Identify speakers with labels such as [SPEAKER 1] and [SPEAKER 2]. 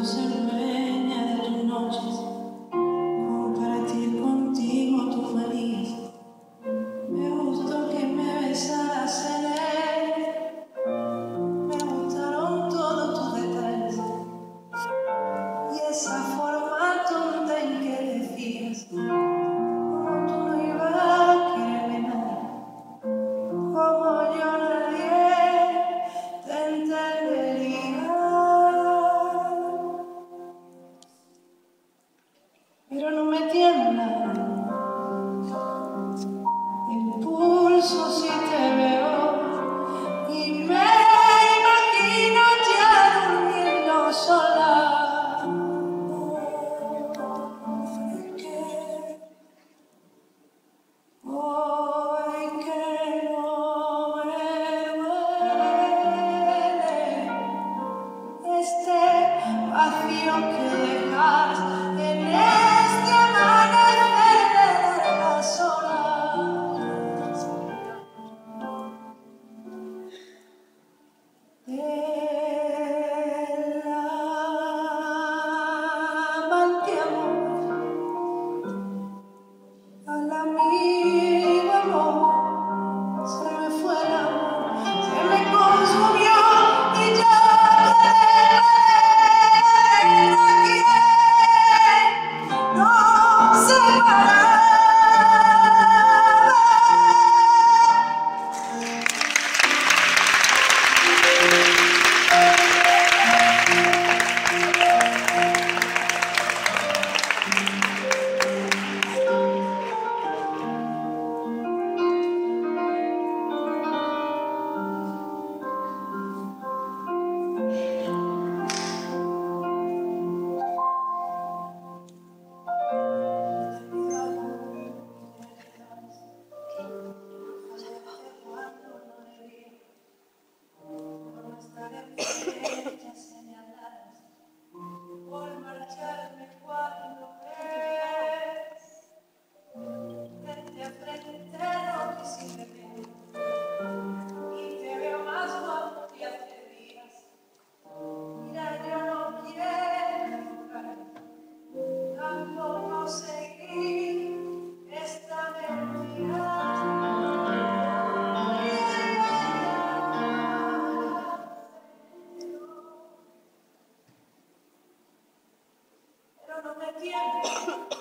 [SPEAKER 1] ser dueña de tus noches, compartir contigo tus manías. Me gustó que me besaras en él, me gustaron todos tus detalles y esa forma tonta en que decías como tú no ibas a quererme nadie, como yo nadie te entendería. Pero no me tiembla el pulso si te veo y me imagino ya durmiendo sola. Hoy que no me duele este vacío que dejas en este amanecer de las horas. El amante amor, al amigo amor, se me fue el amor, se me consumió y yo no se paraba. Por marcharme cuando ves frente a frente no quisiera ver y te veo más guapo que hace días. Mira, yo no quiero jugar, tampoco seguir esta mentira. Pero no me tiembla